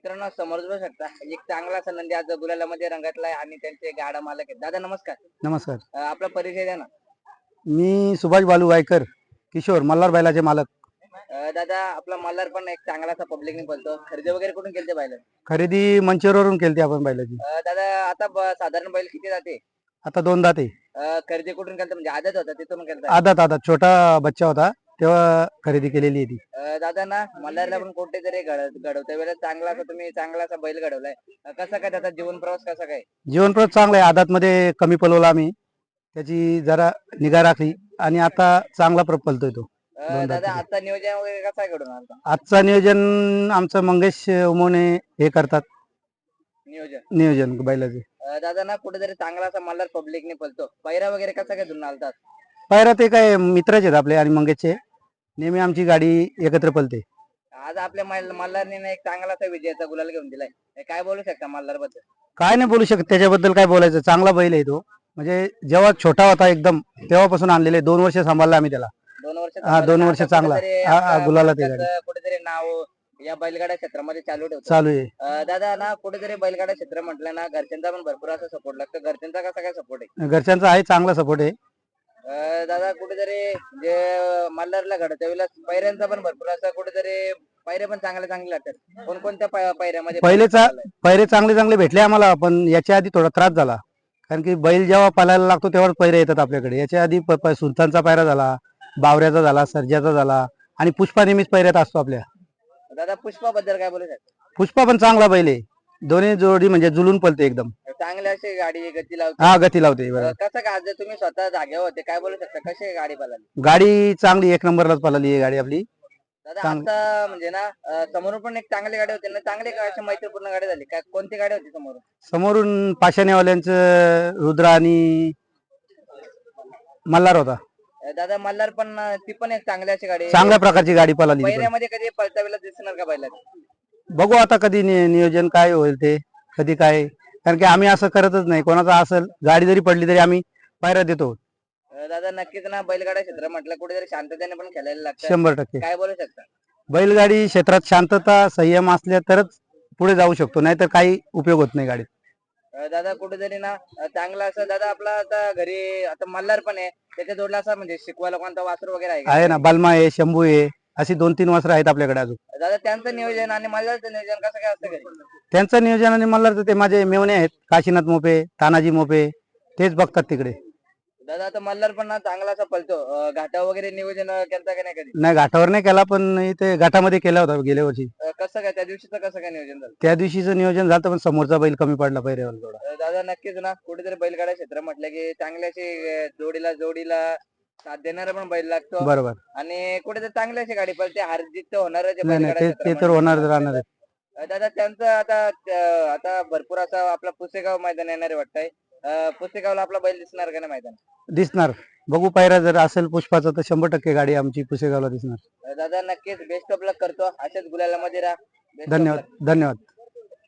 मित्रांनो समोर बघू शकता एक चांगला असा नंदी आज गुलालामध्ये रंगातलाय आणि त्यांचे गाडा मालक आहेत. दादा नमस्कार. नमस्कार. आपला परिचय द्या ना. मी सुभाष बालू वायकर किशोर मल्हार बैलाचे मालक. दादा आपला मल्हार पण एक चांगला असा पब्लिकने बोलतो. खरेदी वगैरे कुठून केलते बैल? खरेदी मंचरवरून केलती आपण बैलाची. दादा आता साधारण बैल किती जाते? आता 2 दात आहे. खरेदी कुठून केलते म्हणजे आदत होता तिथून केलता? आदात छोटा बच्चा होता तेव्हा खरेदी केलेली आहे ती. दादा ना मल्हारला पण कुठेतरी घडवता वेळेला चांगला असा तुम्ही चांगला असा बैल घडवलाय. कसा काय त्याचा जीवन प्रवास कसा काय? जीवनप्रत चांगला आहे. आदात मध्ये कमी पलवला आम्ही, त्याची जरा निगा राखली आणि आता चांगला पलतोय तो. दादा आता नियोजन वगैरे कसं काय घडून आलं आजचा नियोजन आमचं मंगेश उमोने हे करतात नियोजन बैलाचे. दादा ना कुठेतरी चांगला असा मल्हार पब्लिकने पलतो. पैरा वगैरे कसा काय धुन आलतात? पायरा ते काय मित्रच आहेत आपले आणि मंगेशचे, नेहमी आमची गाडी एकत्र पलते. आज आपल्या मल्हारने ना एक चांगला असा विजयाचा गुलाल घेऊन दिलाय. काय बोलू शकता मल्हार बद्दल? काय नाही बोलू शकत त्याच्याबद्दल, काय बोलायचं. चांगला बैल आहे तो. म्हणजे जेव्हा छोटा होता एकदम तेव्हापासून आणलेले, 2 वर्ष सांभाळला आम्ही त्याला. 2 वर्ष हा, 2 वर्ष चांगला. गुलाला ते गाडी कुठेतरी नाव या बैलगाडा क्षेत्रामध्ये चालू ठेवतो. चालू आहे. दादा ना कुठेतरी बैलगाडा क्षेत्र म्हटलं ना घरच्यांचा पण भरपूर असा सपोर्ट लागतो. घरच्यांचा कसा काय सपोर्ट आहे? घरच्यांचा आहे चांगला सपोर्ट आहे. दादा कुठेतरी जे मल्हारला घडत वेळेला पैऱ्यांचा पण भरपूर असा कुठेतरी पैरे पण चांगले लागतात. कोणकोणत्या पैऱ्यामध्ये पैरे चांगले भेटले आम्हाला, पण याच्या आधी थोडा त्रास झाला. कारण की बैल जेव्हा पालायला लागतो तेव्हाच पैरे येतात आपल्याकडे. याच्या आधी सुलतानचा पायरा झाला, बावऱ्याचा झाला, सर्जाचा झाला आणि पुष्पा नेहमीच पैऱ्यात असतो आपल्या. दादा पुष्पा बद्दल काय बोलू शकता? पुष्पा पण चांगला बैल आहे. दोन्ही जोडी म्हणजे जुलून पलते एकदम. चांगली अशी गाडी गती लावते. हा, गती लावते. बरोबर. कसं काय आज तुम्ही स्वतः जागेवर होते काय बोलू शकता? कशी गाडी पळाली? गाडी चांगली 1 नंबरलाच पळाली आहे गाडी आपली. दादा आता म्हणजे ना समोरून पण एक चांगली गाडी होती ना, चांगली अशी मैत्रीपूर्ण गाडी झाली. काय कोणती गाडी होती समोरून? समोरून पाषाणेवाल्यांचं रुद्र आणि मल्हार होता. दादा मल्हार पण ती पण एक चांगली अशी गाडी, चांगल्या प्रकारची गाडी पळाली. पहिल्यामध्ये कधी पळता वेळेला दिसणार का बैला? बघू आता कधी नियोजन काय होईल ते, कधी काय. कारण की आम्ही असं करतच नाही. कोणाचा असेल गाडी जरी पडली तरी आम्ही पायरा देतो. दादा नक्कीच ना बैलगाडा क्षेत्र म्हटलं कुठेतरी शांततेने पण खेळायला लागतं. 100%. काय बोलू शकता? बैलगाडी क्षेत्रात शांतता संयम असल्या तरच पुढे जाऊ शकतो, नाहीतर काही उपयोग होत नाही गाडीत. दादा कुठेतरी ना चांगला असं दादा आपला आता घरी आता मल्हार पण आहे, त्याच्या जोडला असा म्हणजे शिकवायला कोणता वासरू वगैरे आहे का? आहे ना, बलमा आहे, शंभू आहे, अशी 2-3 वासरं आहेत आपल्याकडे अजून. दादा त्यांचं नियोजन आणि मल्हारचं नियोजन कसं काय असतं घरी? त्यांचं नियोजन आणि मल्हारचं ते माझे मेवणे आहेत, काशीनाथ मोपे, तानाजी मोपे, तेच बघतात तिकडे. दादा आता मल्हार पण ना चांगला असा पळतो. घाटा वगैरे नियोजन केलं का नाही कधी? नाही, घाटावर नाही केला, पण इथे घाटामध्ये केला होता गेल्या वर्षी. कसं काय त्या दिवशीचं कसं काय नियोजन झालं? त्या दिवशीचं नियोजन झालं, पण समोरचा बैल कमी पडला पहिल्यावर थोडा. दादा नक्कीच ना कुठेतरी बैलगाडा क्षेत्र म्हटलं की चांगल्याशी जोडीला साथ देणारा पण बैल लागतो. बरोबर. आणि कुठेतरी चांगली अशी गाडी पळते. हार जीत तर होणारच आहे नाही बैलगाडा ते क्षेत्र तर होणार म्हटलं. राहणार आहे. दादा त्यांचं आता भरपूर असं आपला पुसेगाव मैदान येणार आहे वाटतंय. पुसेगावला आपला बैल दिसणार का नाही मैदान? दिसणार. बघू, पायरा जर असेल पुष्पाचा तर 100% गाडी आमची पुसेगावला दिसणार. दादा नक्कीच बेस्ट ऑफ लक करतो. अशाच गुलालामध्ये राहा. Best of luck. धन्यवाद.